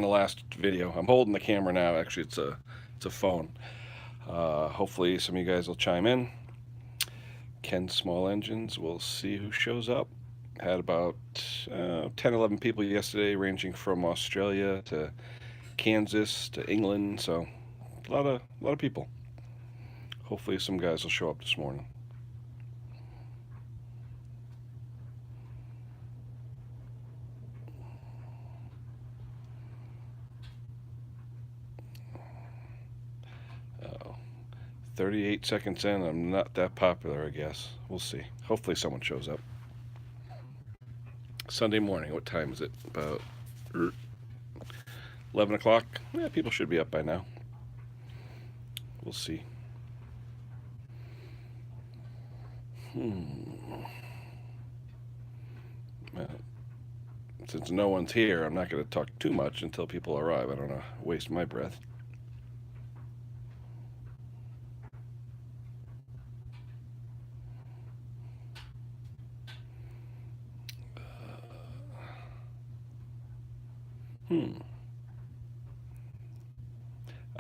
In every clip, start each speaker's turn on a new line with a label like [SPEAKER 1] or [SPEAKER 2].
[SPEAKER 1] the last video. I'm holding the camera now. Actually, it's a phone. Hopefully, some of you guys will chime in. Ken Small Engines. We'll see who shows up. Had about 10, 11 people yesterday, ranging from Australia to Kansas to England. So a lot of people. Hopefully, some guys will show up this morning. Uh, 38 seconds in, I'm not that popular, I guess. We'll see. Hopefully, someone shows up. Sunday morning. What time is it? About 11 o'clock. Yeah, people should be up by now. We'll see. Hmm. Uh, since no one's here, I'm not going to talk too much until people arrive. I don't want to waste my breath. Hmm.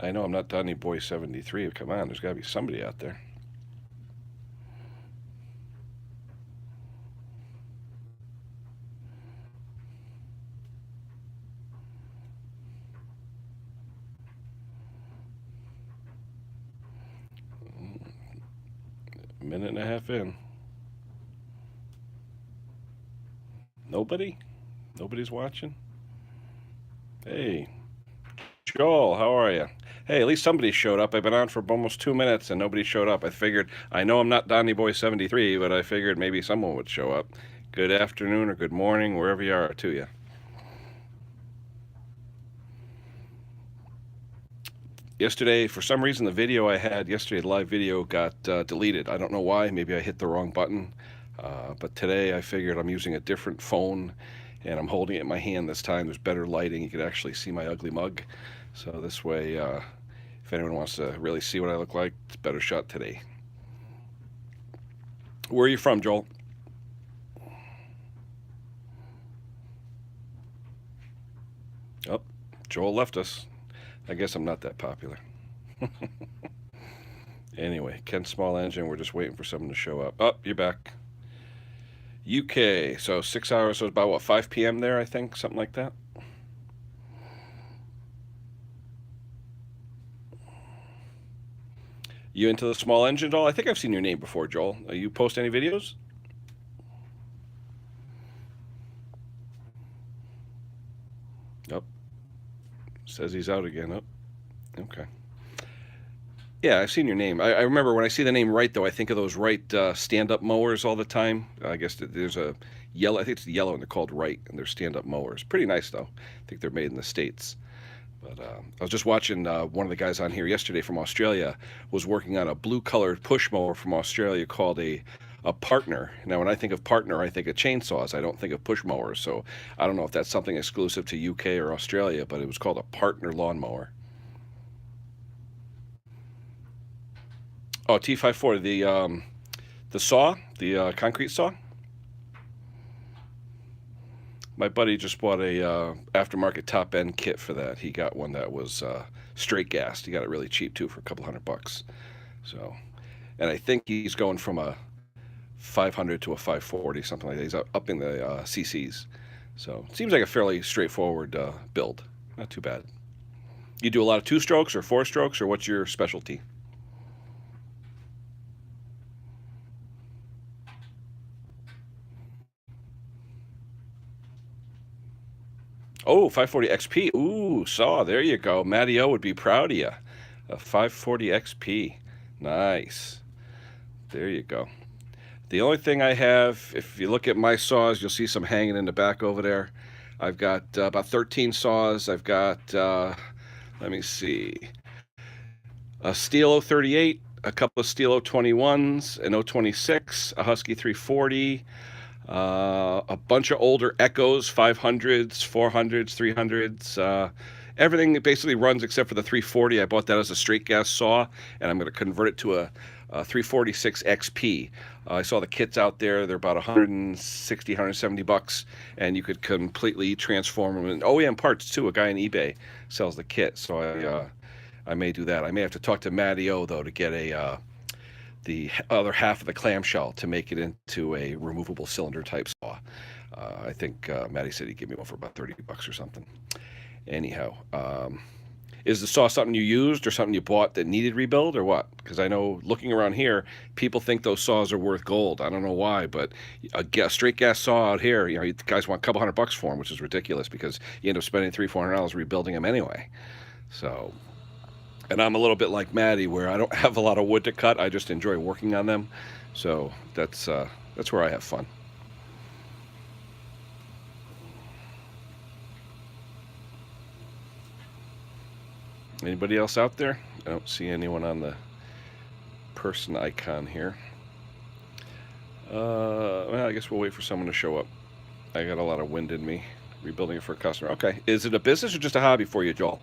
[SPEAKER 1] I know I'm not Donny Boy 73. Come on, there's got to be somebody out there. A minute and a half in. Nobody? Nobody's watching? Hey, Joel, how are you? Hey, at least somebody showed up. I've been on for almost 2 minutes and nobody showed up. I know I'm not Donny Boy 73, but I figured maybe someone would show up. Good afternoon or good morning, wherever you are, to you. Yesterday, for some reason, the video I had yesterday, the live video, got deleted. I don't know why. Maybe I hit the wrong button. But today I figured I'm using a different phone and I'm holding it in my hand this time. There's better lighting. You can actually see my ugly mug. So this way, if anyone wants to really see what I look like, it's a better shot today. Where are you from, Joel? Oh, Joel left us. I guess I'm not that popular. Anyway, Ken Small Engine, we're just waiting for someone to show up. Oh, you're back. UK, so 6 hours, so it's about what, 5 p.m. there, I think, something like that. You into the small engine at all? I think I've seen your name before, Joel. You post any videos? Nope. Says he's out again. Oh, okay. Yeah, I've seen your name. I remember when I see the name Wright, though, I think of those Wright stand-up mowers all the time. I guess there's a yellow, I think it's yellow, and they're called Wright, and they're stand-up mowers. Pretty nice, though. I think they're made in the States. But I was just watching one of the guys on here yesterday from Australia was working on a blue-colored push mower from Australia called a partner. Now, when I think of partner, I think of chainsaws. I don't think of push mowers. So I don't know if that's something exclusive to UK or Australia, but it was called a partner lawnmower. Oh, T54, the saw, the concrete saw. My buddy just bought a aftermarket top end kit for that. He got one that was straight gassed. He got it really cheap too for a couple $100. So, and I think he's going from a 500 to a 540, something like that. He's upping the CCs. So it seems like a fairly straightforward build. Not too bad. You do a lot of two strokes or four strokes, or what's your specialty? Oh, 540 XP. Ooh, saw. There you go. Matty O would be proud of you. A 540 XP. Nice. There you go. The only thing I have, if you look at my saws, you'll see some hanging in the back over there. I've got about 13 saws. I've got, let me see, a Steel 038, a couple of Steel 021s, an 026, a Husky 340, a bunch of older Echoes, 500s, 400s, 300s. Everything basically runs except for the 340. I bought that as a straight gas saw, and I'm going to convert it to 346 XP. I saw the kits out there. They're about 160, 170 bucks, and you could completely transform them. And OEM parts too. A guy on eBay sells the kit, so I may do that. I may have to talk to Matty O though to get the other half of the clamshell to make it into a removable cylinder type saw. I think Matty said he'd give me one for about 30 bucks or something. Anyhow, is the saw something you used or something you bought that needed rebuild or what? Because I know looking around here, people think those saws are worth gold. I don't know why, but a straight gas saw out here, you guys want a couple $100 for them, which is ridiculous because you end up spending $300-400 rebuilding them anyway. So, and I'm a little bit like Maddie, where I don't have a lot of wood to cut. I just enjoy working on them. So that's where I have fun. Anybody else out there? I don't see anyone on the person icon here. Well, I guess we'll wait for someone to show up. I got a lot of wind in me rebuilding it for a customer. Okay, is it a business or just a hobby for you, Joel?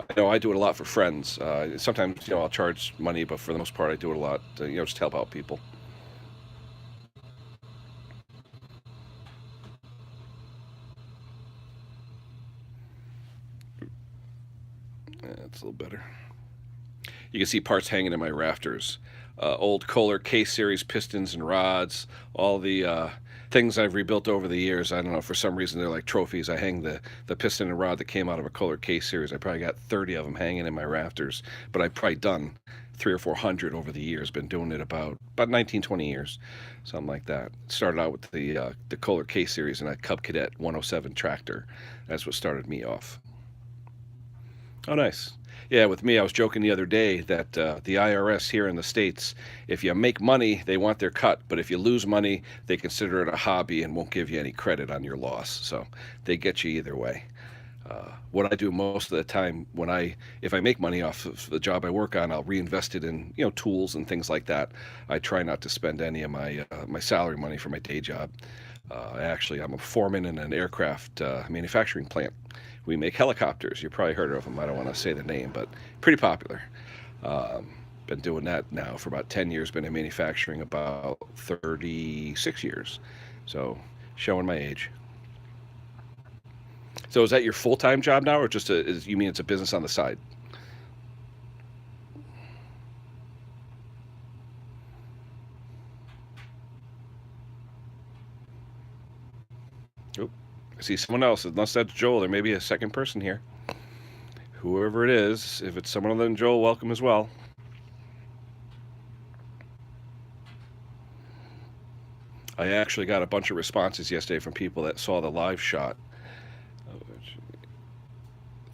[SPEAKER 1] I know I do it a lot for friends. Sometimes, I'll charge money, but for the most part, I do it a lot, just to help out people. That's a little better. You can see parts hanging in my rafters. Old Kohler K-Series pistons and rods, all the things I've rebuilt over the years. I don't know, for some reason they're like trophies. I hang the piston and rod that came out of a Kohler K-Series. I probably got 30 of them hanging in my rafters, but I've probably done 300 or 400 over the years. Been doing it about 19, 20 years, something like that. Started out with the Kohler K-Series and a Cub Cadet 107 tractor. That's what started me off. Oh, nice. Yeah, with me, I was joking the other day that the IRS here in the States, if you make money, they want their cut, but if you lose money, they consider it a hobby and won't give you any credit on your loss. So they get you either way. What I do most of the time if I make money off of the job I work on, I'll reinvest it in, tools and things like that. I try not to spend any of my salary money for my day job. I'm a foreman in an aircraft manufacturing plant. We make helicopters. You probably heard of them. I don't want to say the name, but pretty popular. Been doing that now for about 10 years. Been in manufacturing about 36 years. So showing my age. So is that your full-time job now, or you mean it's a business on the side? Oop. I see someone else. Unless that's Joel, there may be a second person here. Whoever it is, if it's someone other than Joel, welcome as well. I actually got a bunch of responses yesterday from people that saw the live shot.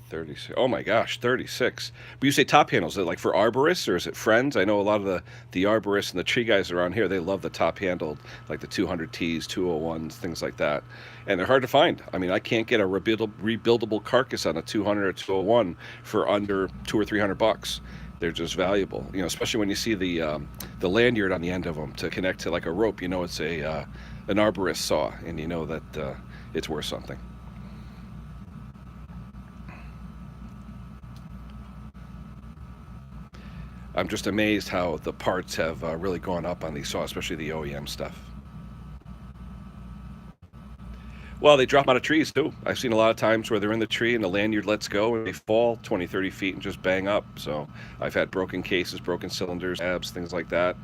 [SPEAKER 1] 36. Oh my gosh, 36. But you say top handles, is it like for arborists or is it friends? I know a lot of the arborists and the tree guys around here, they love the top handled, like the 200Ts, 201s, things like that. And they're hard to find. I mean, I can't get a rebuildable carcass on a 200 or 201 for under 200 or 300 bucks. They're just valuable, especially when you see the lanyard on the end of them to connect to like a rope. It's an arborist saw, and you know that it's worth something. I'm just amazed how the parts have really gone up on these saws, especially the OEM stuff. Well, they drop out of trees too. I've seen a lot of times where they're in the tree and the lanyard lets go and they fall 20, 30 feet and just bang up. So I've had broken cases, broken cylinders, tabs, things like that.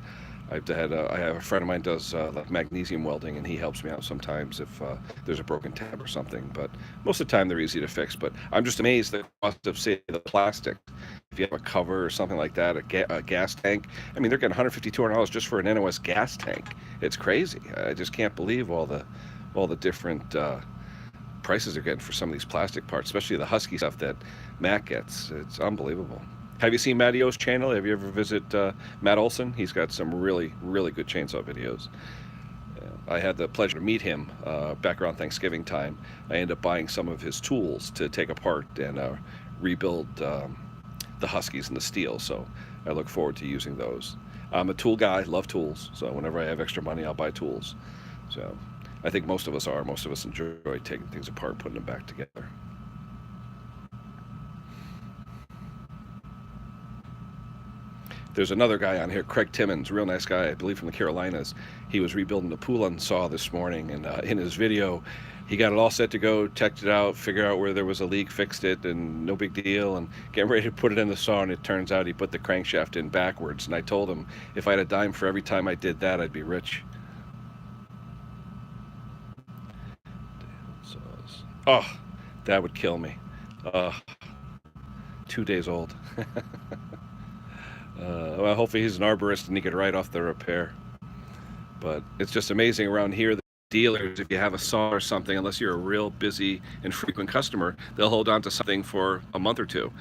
[SPEAKER 1] I have a friend of mine does like magnesium welding, and he helps me out sometimes if there's a broken tab or something. But most of the time they're easy to fix. But I'm just amazed at the cost of, say, the plastic. If you have a cover or something like that, a gas tank. I mean, they're getting $150, $200 just for an NOS gas tank. It's crazy. I just can't believe all the different prices they're getting for some of these plastic parts, especially the Husky stuff that Matt gets. It's unbelievable. Have you seen Matty O's channel? Have you ever visited Matt Olson? He's got some really, really good chainsaw videos. I had the pleasure to meet him back around Thanksgiving time. I ended up buying some of his tools to take apart and rebuild the Huskies and the steel, so I look forward to using those. I'm a tool guy, love tools, so whenever I have extra money, I'll buy tools. So I think most of us are. Most of us enjoy taking things apart, putting them back together. There's another guy on here, Craig Timmons, real nice guy, I believe from the Carolinas. He was rebuilding the Poulin saw this morning, and in his video, he got it all set to go, teched it out, figured out where there was a leak, fixed it, and no big deal, and getting ready to put it in the saw, and it turns out he put the crankshaft in backwards. And I told him if I had a dime for every time I did that, I'd be rich. Oh, that would kill me. Uh, 2 days old. Well, hopefully he's an arborist and he could write off the repair. But it's just amazing around here. The dealers, if you have a saw or something, unless you're a real busy and frequent customer, they'll hold on to something for a month or two.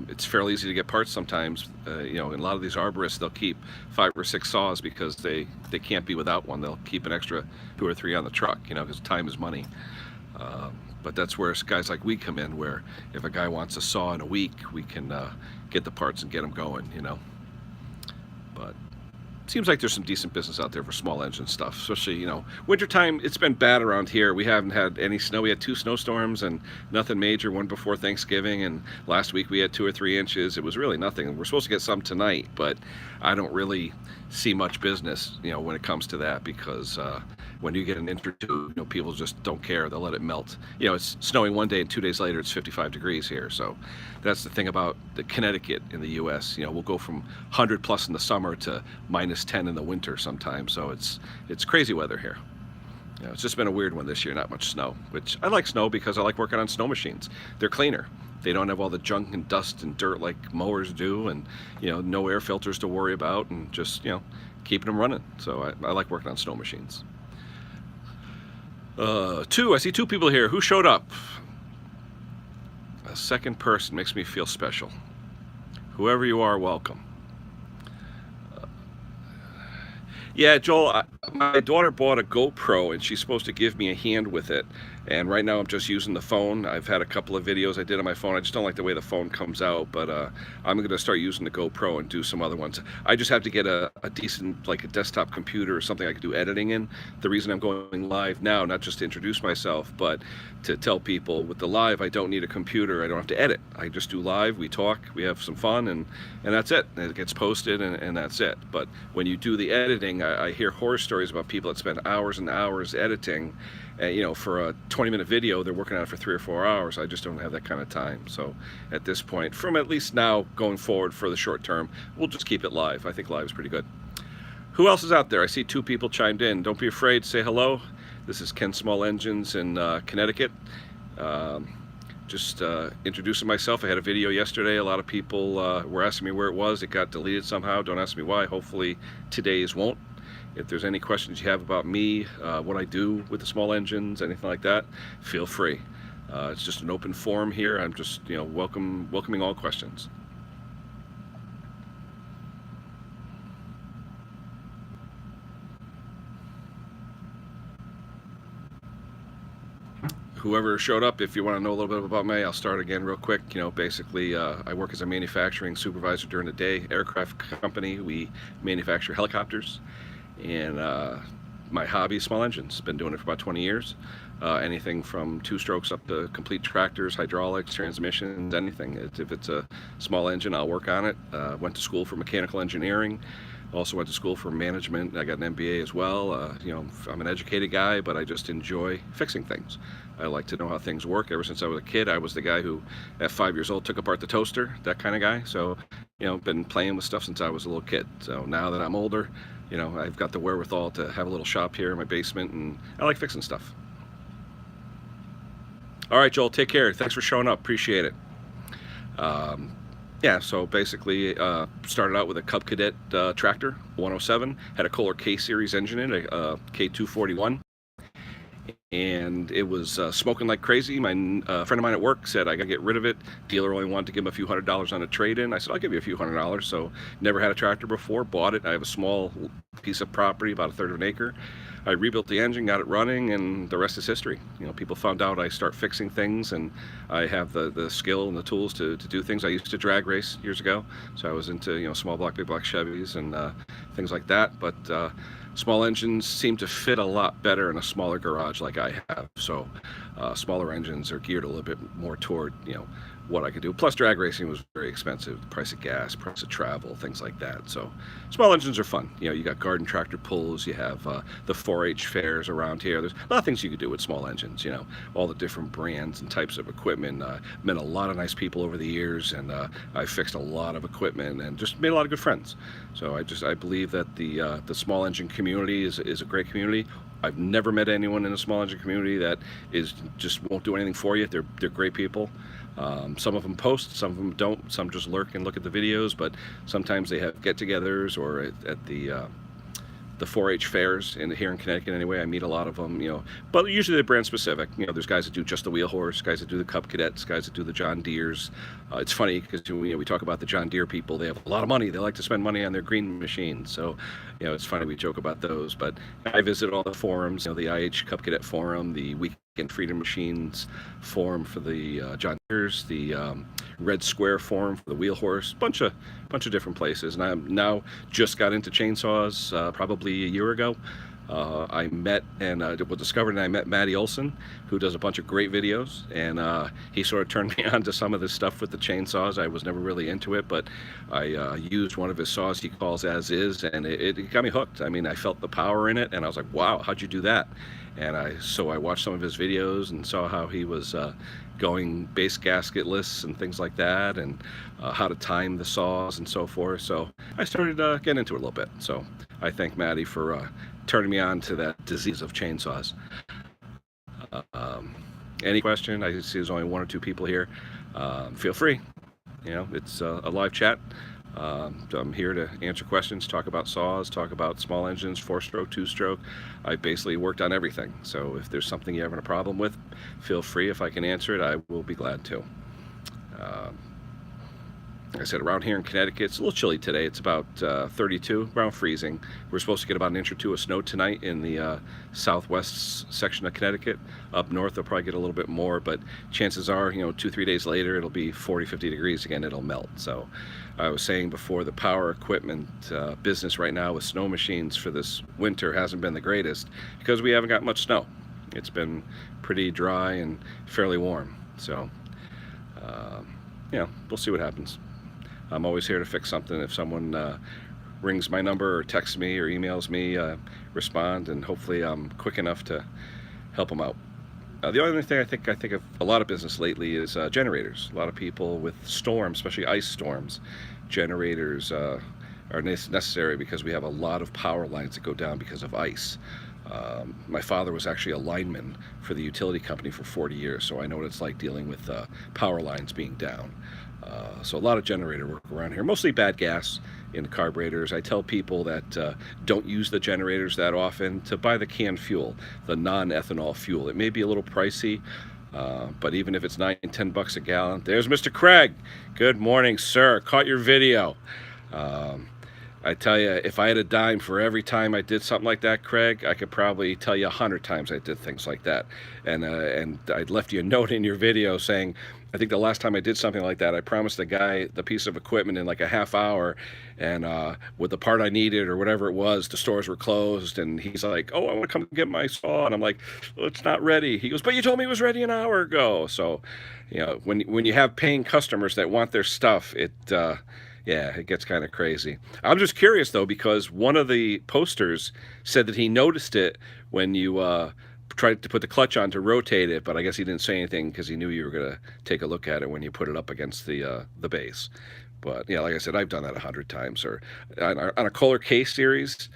[SPEAKER 1] It's fairly easy to get parts sometimes. In a lot of these arborists, they'll keep 5 or 6 saws because they can't be without one. They'll keep an extra 2 or 3 on the truck, because time is money. But that's where guys like we come in, where if a guy wants a saw in a week, we can get the parts and get them going, But it seems like there's some decent business out there for small engine stuff, especially, wintertime. It's been bad around here. We haven't had any snow. We had 2 snowstorms and nothing major, one before Thanksgiving, and last week we had 2 or 3 inches. It was really nothing. We're supposed to get some tonight, but I don't really see much business, when it comes to that, because when you get an inch or 2, people just don't care. They'll let it melt. It's snowing one day and 2 days later it's 55 degrees here. So that's the thing about the Connecticut in the U.S. We'll go from 100 plus in the summer to -10 in the winter sometimes. So it's crazy weather here. It's just been a weird one this year. Not much snow, which I like snow because I like working on snow machines. They're cleaner. They don't have all the junk and dust and dirt like mowers do, and no air filters to worry about, and just keeping them running. So I like working on snow machines. I see 2 people here. Who showed up? A second person makes me feel special. Whoever you are, welcome. Yeah, Joel, my daughter bought a GoPro and she's supposed to give me a hand with it. And right now I'm just using the phone. I've had a couple of videos I did on my phone. I just don't like the way the phone comes out, but I'm going to start using the GoPro and do some other ones. I just have to get a decent, like a desktop computer or something I can do editing in. The reason I'm going live now, not just to introduce myself, but to tell people with the live, I don't need a computer. I don't have to edit. I just do live. We talk, we have some fun, and that's it. And it gets posted, and that's it. But when you do the editing, I hear horror stories about people that spend hours and hours editing. For a 20-minute video, they're working on it for 3 or 4 hours. I just don't have that kind of time. So at this point, from at least now going forward for the short term, we'll just keep it live. I think live is pretty good. Who else is out there? I see 2 people chimed in. Don't be afraid to say hello. This is Ken Small Engines in Connecticut. Just introducing myself. I had a video yesterday. A lot of people were asking me where it was. It got deleted somehow. Don't ask me why. Hopefully today's won't. If there's any questions you have about me, what I do with the small engines, anything like that, feel free. It's just an open forum here. I'm just, welcoming all questions. Whoever showed up, if you want to know a little bit about me, I'll start again real quick. Basically, I work as a manufacturing supervisor during the day, aircraft company. We manufacture helicopters. And my hobby is small engines. Been doing it for about 20 years. Anything from 2-strokes up to complete tractors, hydraulics, transmissions, anything. If it's a small engine, I'll work on it. Went to school for mechanical engineering. Also went to school for management. I got an MBA as well. I'm an educated guy, but I just enjoy fixing things. I like to know how things work. Ever since I was a kid, I was the guy who, at 5 years old, took apart the toaster, that kind of guy. So, been playing with stuff since I was a little kid. So now that I'm older, I've got the wherewithal to have a little shop here in my basement, and I like fixing stuff. All right, Joel, take care. Thanks for showing up. Appreciate it. Yeah, so basically started out with a Cub Cadet tractor, 107, had a Kohler K-Series engine in it, a K241, and it was smoking like crazy. My friend of mine at work said, I gotta get rid of it. Dealer only wanted to give him a few $100s on a trade-in. I said, I'll give you a few $100. So never had a tractor before, bought it. I have a small piece of property, about 1/3 of an acre. I rebuilt the engine, got it running, and the rest is history. People found out I start fixing things, and I have the skill and the tools to do things. I used to drag race years ago, so I was into small block, big block Chevys and things like that. But small engines seem to fit a lot better in a smaller garage like I have. So smaller engines are geared a little bit more toward what I could do. Plus, drag racing was very expensive. The price of gas, price of travel, things like that. So, small engines are fun. You know, you got garden tractor pulls. You have the 4-H fairs around here. There's a lot of things you could do with small engines. You know, all the different brands and types of equipment. Met a lot of nice people over the years, and I fixed a lot of equipment and just made a lot of good friends. So I believe that the small engine community is a great community. I've never met anyone in a small engine community that is just won't do anything for you. They're great people. Some of them post, some of them don't. Some just lurk and look at the videos, but sometimes they have get-togethers or at the 4-H fairs here in Connecticut. Anyway, I meet a lot of them, you know, but usually they're brand specific. You know, there's guys that do just the wheel horse, guys that do the Cub Cadets, guys that do the John Deeres. It's funny because we talk about the John Deere people. They have a lot of money. They like to spend money on their green machines. So, you know, it's funny we joke about those. But I visit all the forums. You know, the IH Cub Cadet forum, the Weekend Freedom Machines forum for the John Deere's, the Red Square forum for the wheel horse, bunch of different places. And I'm now just got into chainsaws probably a year ago. I met and was discovered, and I met Matty Olson, who does a bunch of great videos, and he sort of turned me on to some of this stuff with the chainsaws. I was never really into it, but I used one of his saws he calls As Is, and it got me hooked. I mean, I felt the power in it, and I was like, wow, how'd you do that? And so I watched some of his videos and saw how he was going base gasketless and things like that, and how to time the saws and so forth. So I started getting into it a little bit. So I thank Matty for turning me on to that disease of chainsaws. Any question? I see there's only 1 or 2 people here. Feel free. You know, it's a live chat. I'm here to answer questions, talk about saws, talk about small engines, 4-stroke, 2-stroke. I basically worked on everything. So if there's something you're having a problem with, feel free. If I can answer it, I will be glad to. Like I said, around here in Connecticut, it's a little chilly today. It's about 32, around freezing. We're supposed to get about 1 inch or 2 of snow tonight in the southwest section of Connecticut. Up north, they'll probably get a little bit more, but chances are, you know, 2-3 days later, it'll be 40, 50 degrees again. It'll melt. So I was saying before, the power equipment business right now with snow machines for this winter hasn't been the greatest because we haven't got much snow. It's been pretty dry and fairly warm. So, you know, we'll see what happens. I'm always here to fix something. If someone rings my number or texts me or emails me, respond, and hopefully I'm quick enough to help them out. The only thing I think of a lot of business lately is generators. A lot of people with storms, especially ice storms, generators are necessary because we have a lot of power lines that go down because of ice. My father was actually a lineman for the utility company for 40 years, so I know what it's like dealing with power lines being down. So a lot of generator work around here, mostly bad gas in the carburetors. I tell people that don't use the generators that often to buy the canned fuel, the non-ethanol fuel. It may be a little pricey, but even if it's $9-10 a gallon. There's Mr. Craig. Good morning, sir. Caught your video. I tell you, if I had a dime for every time I did something like that, Craig, I could probably tell you 100 times I did things like that. And I left you a note in your video saying, I think the last time I did something like that, I promised the guy the piece of equipment in like a half hour, and with the part I needed or whatever it was, the stores were closed, and he's like, oh, I want to come get my saw, and I'm like, well, it's not ready. He goes, but you told me it was ready an hour ago. So, you know, when you have paying customers that want their stuff, yeah, it gets kind of crazy. I'm just curious, though, because one of the posters said that he noticed it when you tried to put the clutch on to rotate it, but I guess he didn't say anything because he knew you were going to take a look at it when you put it up against the base. But, yeah, like I said, I've done that 100 times. Or on a Kohler K series,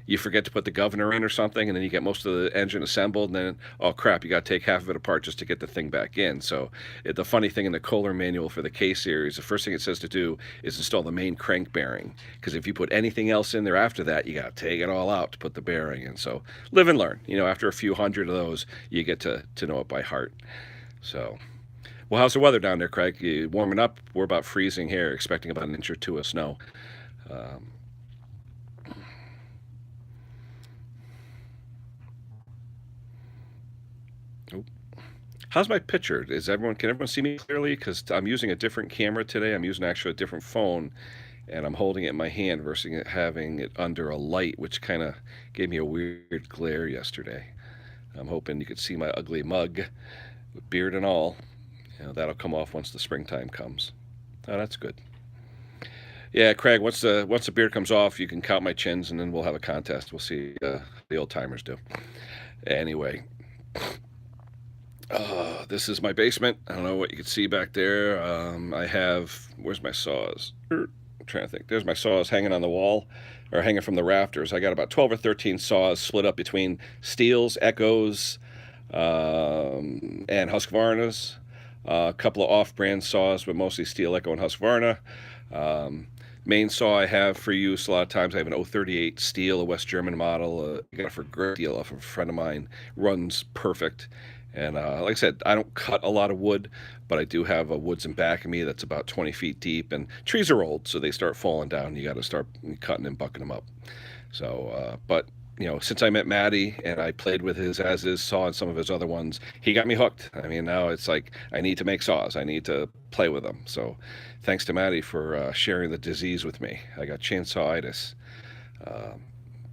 [SPEAKER 1] you forget to put the governor in or something, and then you get most of the engine assembled, and then, oh, crap, you got to take half of it apart just to get the thing back in. So the funny thing in the Kohler manual for the K series, the first thing it says to do is install the main crank bearing, because if you put anything else in there after that, you got to take it all out to put the bearing in. So live and learn. You know, after a few hundred of those, you get to know it by heart. So... well, how's the weather down there, Craig? You warming up? We're about freezing here, expecting about 1 inch or 2 of snow. Oh. How's my picture? Can everyone see me clearly? Because I'm using a different camera today. I'm using actually a different phone, and I'm holding it in my hand versus having it under a light, which kind of gave me a weird glare yesterday. I'm hoping you could see my ugly mug, with beard and all. That'll come off once the springtime comes. Oh, that's good. Yeah, Craig. Once the beard comes off, you can count my chins, and then we'll have a contest. We'll see the old timers do. Anyway, this is my basement. I don't know what you can see back there. I have, where's my saws? I'm trying to think. There's my saws hanging on the wall, or hanging from the rafters. I got about 12 or 13 saws split up between Steels, Echoes, and Husqvarnas. A couple of off-brand saws, but mostly Steel, Echo, and Husqvarna. Um, Main saw I have for use a lot of times. I have an 038 Steel, a West German model. I got it for a great deal off of a friend of mine. Runs perfect. And like I said, I don't cut a lot of wood, but I do have a woods in back of me that's about 20 feet deep. And trees are old, so they start falling down. You got to start cutting and bucking them up. So, but since I met Matty and I played with his as is saw and some of his other ones, he got me hooked. I mean, now it's like I need to make saws. I need to play with them. So, thanks to Matty for sharing the disease with me. I got chainsawitis, um,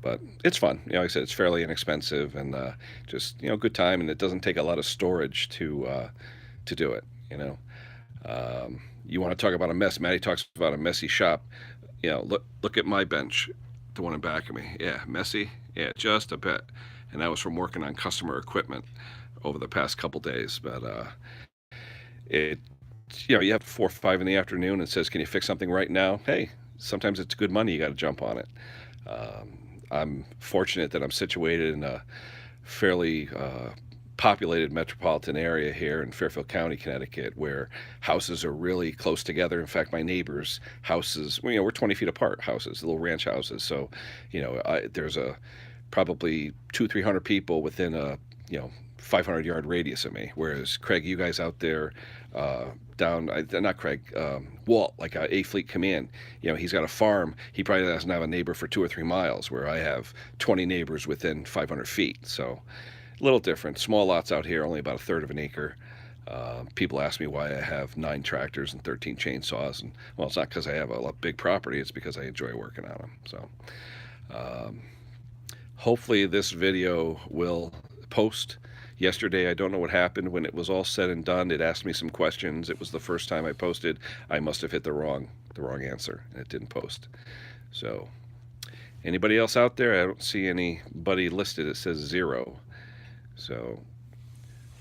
[SPEAKER 1] but it's fun. Like I said, it's fairly inexpensive and just good time, and it doesn't take a lot of storage to do it. You want to talk about a mess? Matty talks about a messy shop. Look at my bench, the one in back of me. Yeah, messy. Yeah, just a bit. And that was from working on customer equipment over the past couple days. But it, you have 4 or 5 in the afternoon and says, "Can you fix something right now?" Hey, sometimes it's good money. You got to jump on it. I'm fortunate that I'm situated in a fairly populated metropolitan area here in Fairfield County, Connecticut, where houses are really close together. In fact, my neighbors' houses, we're 20 feet apart, houses, little ranch houses. So, there's probably 200-300 people within a 500-yard radius of me. Whereas Craig, you guys out there, down, not Craig, Walt, like A Fleet Command, he's got a farm. He probably doesn't have a neighbor for 2 or 3 miles, where I have 20 neighbors within 500 feet. So a little different. Small lots out here, only about a third of an acre. People ask me why I have 9 tractors and 13 chainsaws, and well, it's not because I have a big property. It's because I enjoy working on them. So, hopefully, this video will post. Yesterday, I don't know what happened when it was all said and done. It asked me some questions. It was the first time I posted. I must have hit the wrong answer, and it didn't post. So, anybody else out there? I don't see anybody listed. It says 0. So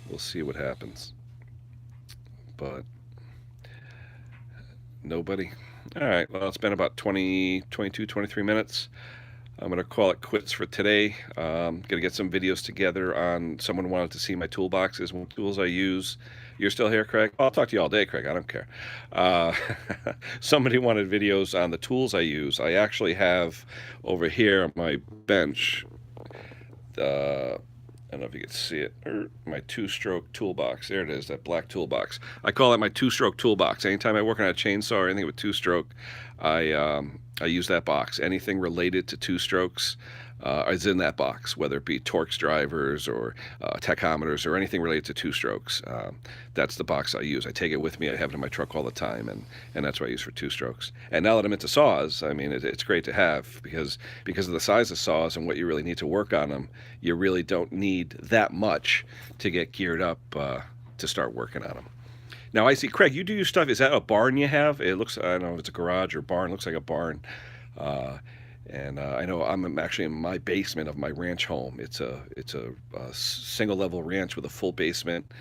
[SPEAKER 1] we'll see what happens. But nobody. All right. Well, it's been about 20, 22, 23 minutes. I'm going to call it quits for today. Going to get some videos together on, someone wanted to see my toolboxes, what tools I use. You're still here, Craig? I'll talk to you all day, Craig. I don't care. Somebody wanted videos on the tools I use. I actually have over here on my bench, I don't know if you can see it, my 2-stroke toolbox. There it is, that black toolbox. I call it my 2-stroke toolbox. Anytime I work on a chainsaw or anything with 2-stroke, I use that box. Anything related to 2 strokes is in that box, whether it be Torx drivers or tachometers or anything related to 2 strokes. That's the box I use. I take it with me. I have it in my truck all the time, and that's what I use for 2 strokes. And now that I'm into saws, I mean, it's great to have because of the size of saws and what you really need to work on them. You really don't need that much to get geared up to start working on them. Now, I see, Craig, you do your stuff. Is that a barn you have? It looks, I don't know if it's a garage or barn. It looks like a barn. And I know I'm actually in my basement of my ranch home. It's a single level ranch with a full basement,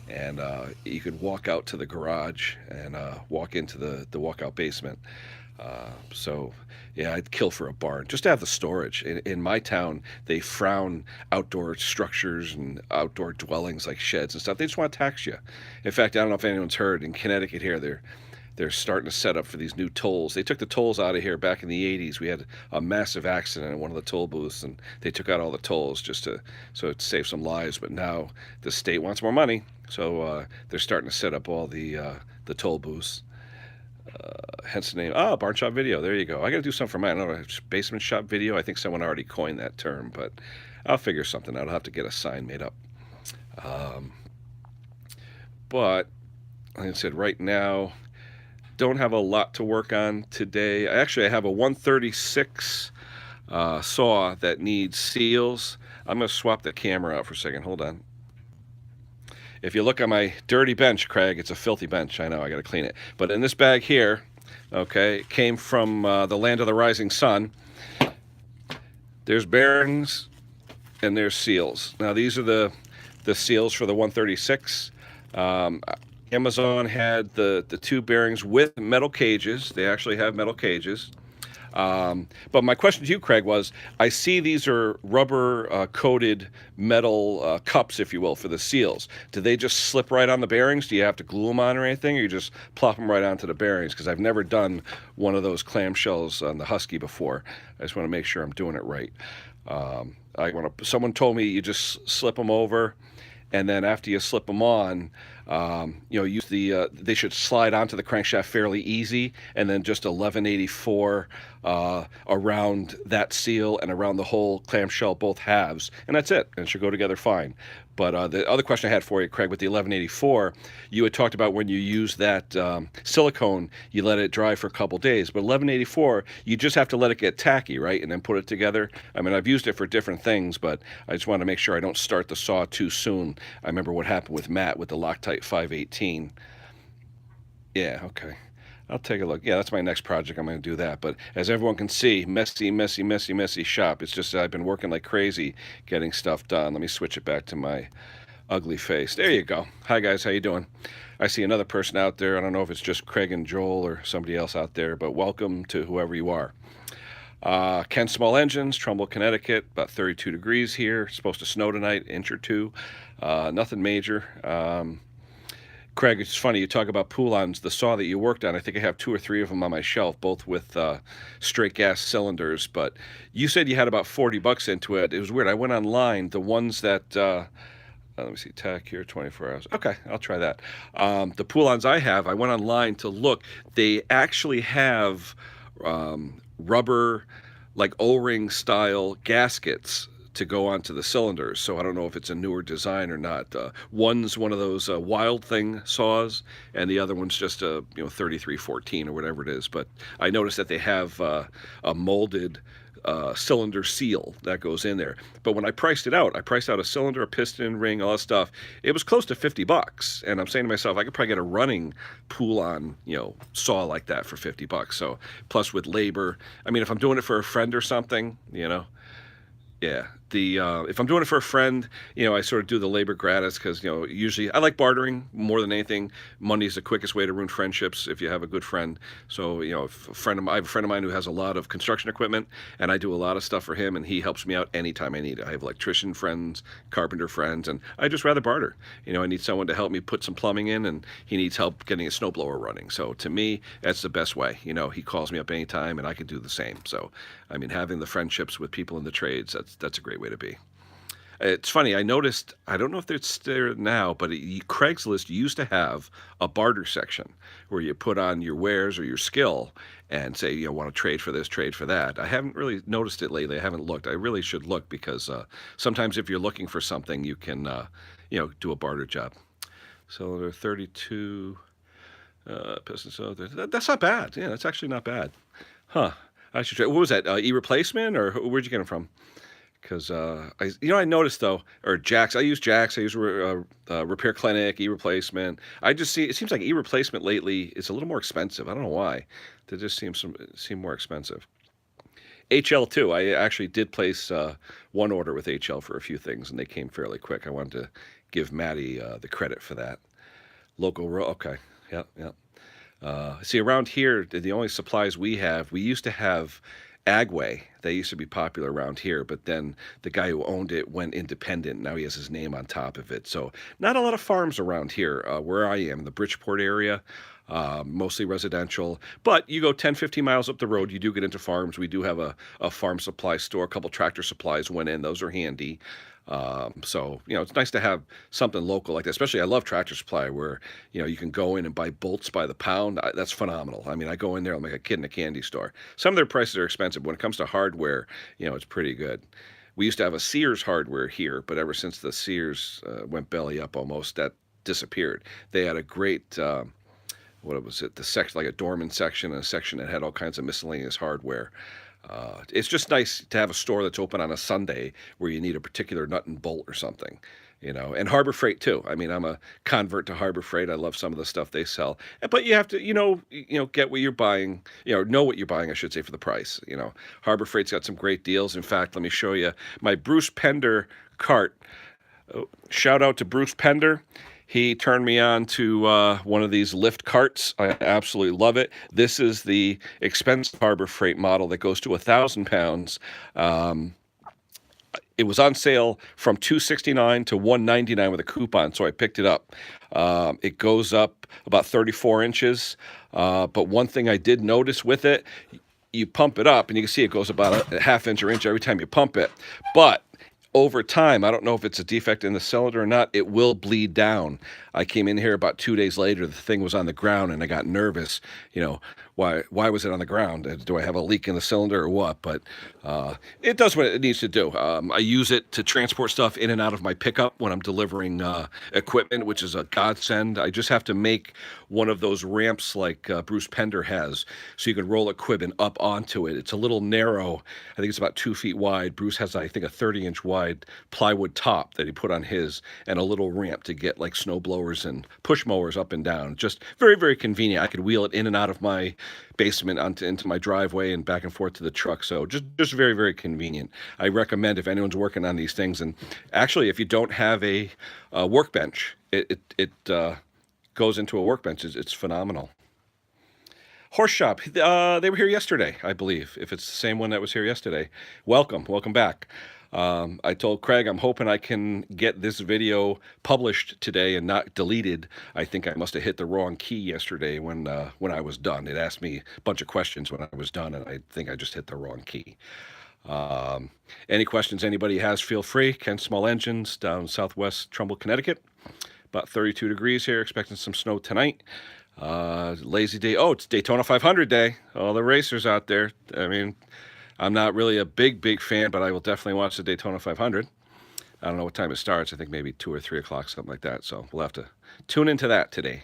[SPEAKER 1] and you could walk out to the garage and walk into the walkout basement. So yeah, I'd kill for a barn just to have the storage. In my town, they frown outdoor structures and outdoor dwellings like sheds and stuff. They just want to tax you. In fact, I don't know if anyone's heard, in Connecticut here, they're starting to set up for these new tolls. They took the tolls out of here back in the 80s. We had a massive accident in one of the toll booths, and they took out all the tolls so it saved some lives. But now the state wants more money, so they're starting to set up all the toll booths. Hence the name. Barn shop video. There you go. I got to do something for mine. I don't know, basement shop video. I think someone already coined that term, but I'll figure something out. I'll have to get a sign made up. But like I said, right now, don't have a lot to work on today. I have a 136 saw that needs seals. I'm going to swap the camera out for a second. Hold on. If you look on my dirty bench, Craig, it's a filthy bench. I know, I got to clean it. But in this bag here, okay, it came from the land of the rising sun. There's bearings and there's seals. Now, these are the seals for the 136. Um, Amazon had the two bearings with metal cages. They actually have metal cages. But my question to you, Craig, was I see these are rubber coated metal cups, if you will, for the seals. Do they just slip right on the bearings? Do you have to glue them on or anything, or you just plop them right onto the bearings? Because I've never done one of those clamshells on the Husky before. I just want to make sure I'm doing it right. Someone told me you just slip them over, and then after you slip them on, use they should slide onto the crankshaft fairly easy, and then just 1184 around that seal and around the whole clamshell, both halves, and that's it. And it should go together fine. But the other question I had for you, Craig, with the 1184, you had talked about when you use that silicone, you let it dry for a couple days. But 1184, you just have to let it get tacky, right, and then put it together. I mean, I've used it for different things, but I just want to make sure I don't start the saw too soon. I remember what happened with Matt with the Loctite 518. Yeah, okay. I'll take a look. Yeah, that's my next project. I'm going to do that. But as everyone can see, messy, messy, messy, messy shop. It's just I've been working like crazy getting stuff done. Let me switch it back to my ugly face. There you go. Hi, guys. How you doing? I see another person out there. I don't know if it's just Craig and Joel or somebody else out there, but welcome to whoever you are. Ken Small Engines, Trumbull, Connecticut. About 32 degrees here. It's supposed to snow tonight, inch or two. Nothing major. Craig, it's funny, you talk about Poulan's, the saw that you worked on. I think I have 2 or 3 of them on my shelf, both with straight gas cylinders. But you said you had about $40 into it. It was weird. I went online. The ones that, let me see, tack here, 24 hours. Okay, I'll try that. The Poulan's I have, I went online to look. They actually have rubber, like O-ring style gaskets to go onto the cylinders. So I don't know if it's a newer design or not. One's one of those Wild Thing saws, and the other one's just a 3314 or whatever it is. But I noticed that they have a molded cylinder seal that goes in there. But when I priced it out, I priced out a cylinder, a piston, ring, all that stuff. It was close to $50, and I'm saying to myself, I could probably get a running Poulan, saw like that for $50. So plus with labor, I mean, if I'm doing it for a friend or something, yeah. If I'm doing it for a friend, I sort of do the labor gratis because, usually I like bartering more than anything. Money is the quickest way to ruin friendships if you have a good friend. So, if I have a friend of mine who has a lot of construction equipment, and I do a lot of stuff for him, and he helps me out anytime I need it. I have electrician friends, carpenter friends, and I just rather barter. I need someone to help me put some plumbing in, and he needs help getting a snowblower running. So to me, that's the best way. He calls me up anytime, and I can do the same. So, I mean, having the friendships with people in the trades, that's a great way to be. It's funny, I noticed, I don't know if it's there now, but Craigslist used to have a barter section where you put on your wares or your skill and say, want to trade for this, trade for that. I haven't really noticed it lately. I haven't looked. I really should look because sometimes if you're looking for something, you can, do a barter job. So there are 32 pistons. So that's not bad. Yeah, that's actually not bad. Huh. I should try. What was that? E-replacement, or where'd you get them from? Because I noticed though, or Jax. I use Jax. I use Repair Clinic, E-replacement. I just see it seems like E-replacement lately is a little more expensive. I don't know why. They just seem more expensive. HL too. I actually did place one order with HL for a few things, and they came fairly quick. I wanted to give Maddie the credit for that. Local row. Okay. Yep. See, around here, the only supplies we used to have Agway. They used to be popular around here, but then the guy who owned it went independent. Now he has his name on top of it. So not a lot of farms around here where I am, in the Bridgeport area, mostly residential. But you go 10, 15 miles up the road, you do get into farms. We do have a farm supply store. A couple tractor supplies went in. Those are handy. So, it's nice to have something local like that. Especially, I love Tractor Supply where, you can go in and buy bolts by the pound. That's phenomenal. I mean, I go in there, I'm like a kid in a candy store. Some of their prices are expensive. When it comes to hardware, it's pretty good. We used to have a Sears hardware here, but ever since the Sears went belly up almost, that disappeared. They had a great, what was it? The section, like a doorman section, and a section that had all kinds of miscellaneous hardware. It's just nice to have a store that's open on a Sunday where you need a particular nut and bolt or something. And Harbor Freight too. I mean, I'm a convert to Harbor Freight. I love some of the stuff they sell, but you have to, get what you're buying, know what you're buying, I should say, for the price. Harbor Freight's got some great deals. In fact, let me show you my Bruce Pender cart. Oh, shout out to Bruce Pender. He turned me on to one of these lift carts. I absolutely love it. This is the expensive Harbor Freight model that goes to 1,000 pounds. It was on sale from $269 to $199 with a coupon, so I picked it up. It goes up about 34 inches, but one thing I did notice with it, you pump it up, and you can see it goes about a half inch or inch every time you pump it. But over time, I don't know if it's a defect in the cylinder or not, it will bleed down. I came in here about 2 days later, the thing was on the ground, and I got nervous. Why was it on the ground? Do I have a leak in the cylinder or what? But it does what it needs to do. I use it to transport stuff in and out of my pickup when I'm delivering equipment, which is a godsend. I just have to make one of those ramps like Bruce Pender has, so you can roll equipment up onto it. It's a little narrow. I think it's about 2 feet wide. Bruce has, I think, a 30-inch wide plywood top that he put on his, and a little ramp to get like snow blowers and push mowers up and down. Just very, very convenient. I could wheel it in and out of my basement into my driveway and back and forth to the truck. So just very, very convenient. I recommend if anyone's working on these things, and actually if you don't have a workbench, it goes into a workbench. It's phenomenal. Horse Shop, they were here yesterday, I believe. If it's the same one that was here yesterday, welcome back. I told Craig I'm hoping I can get this video published today and not deleted. I think I must have hit the wrong key yesterday when I was done. It asked me a bunch of questions when I was done, and I think I just hit the wrong key. Any questions anybody has, feel free. Ken Small Engines, down southwest Trumbull, Connecticut. About 32 degrees here, expecting some snow tonight. Lazy day. Oh, it's Daytona 500 day. All the racers out there. I mean, I'm not really a big fan, but I will definitely watch the Daytona 500. I don't know what time it starts. I think maybe 2 or 3 o'clock, something like that. So we'll have to tune into that today.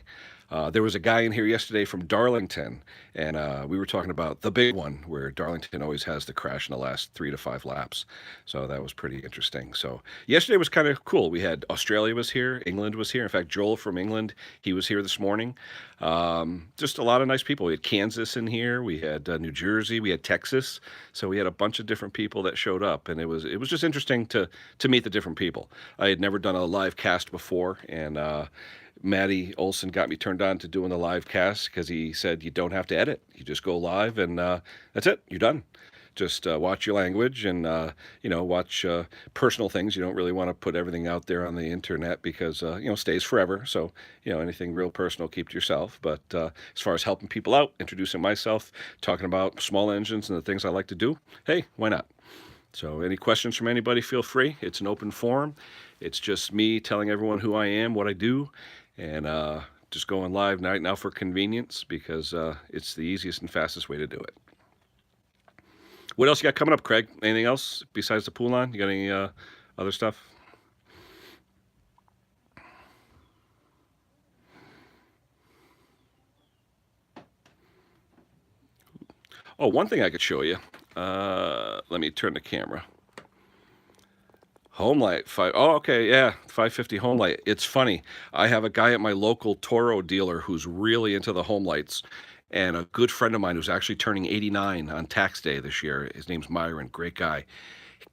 [SPEAKER 1] There was a guy in here yesterday from Darlington, and we were talking about the big one, where Darlington always has the crash in the last 3 to 5 laps. So that was pretty interesting. So yesterday was kind of cool. We had Australia was here, England was here. In fact, Joel from England, he was here this morning. Just a lot of nice people. We had Kansas in here. We had New Jersey. We had Texas. So we had a bunch of different people that showed up, and it was just interesting to meet the different people. I had never done a live cast before, and Matty Olson got me turned on to doing the live cast because he said you don't have to edit. You just go live, and that's it. You're done. Just watch your language and, watch personal things. You don't really want to put everything out there on the internet because, stays forever. So, anything real personal, keep to yourself. But as far as helping people out, introducing myself, talking about small engines and the things I like to do, hey, why not? So any questions from anybody, feel free. It's an open forum. It's just me telling everyone who I am, what I do, and just going live right now for convenience because it's the easiest and fastest way to do it. What else you got coming up, Craig? Anything else besides the pool line? You got any other stuff? Oh, one thing I could show you. Let me turn the camera. Homelight, okay, yeah, 550 Homelight. It's funny. I have a guy at my local Toro dealer who's really into the Homelights, and a good friend of mine who's actually turning 89 on tax day this year. His name's Myron, great guy.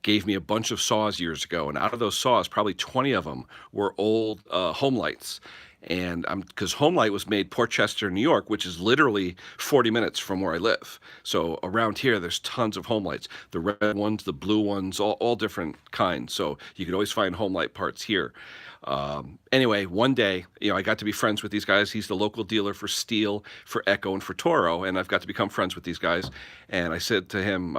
[SPEAKER 1] Gave me a bunch of saws years ago, and out of those saws, probably 20 of them were old Homelights. And because Homelight was made Port Chester, New York, which is literally 40 minutes from where I live. So around here, there's tons of Homelights. The red ones, the blue ones, all different kinds. So you could always find Homelight parts here. Anyway, one day, I got to be friends with these guys. He's the local dealer for Steel, for Echo, and for Toro, and I've got to become friends with these guys. And I said to him,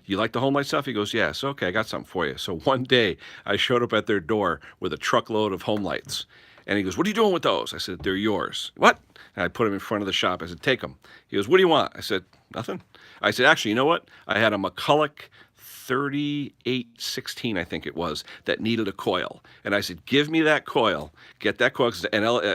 [SPEAKER 1] you like the Homelight stuff? He goes, yes. Okay, I got something for you. So one day, I showed up at their door with a truckload of Homelights. And he goes, what are you doing with those? I said, they're yours. What? And I put them in front of the shop. I said, take them. He goes, what do you want? I said, nothing. I said, actually, you know what? I had a McCulloch 3816, I think it was, that needed a coil. And I said, give me that coil, get that coil, because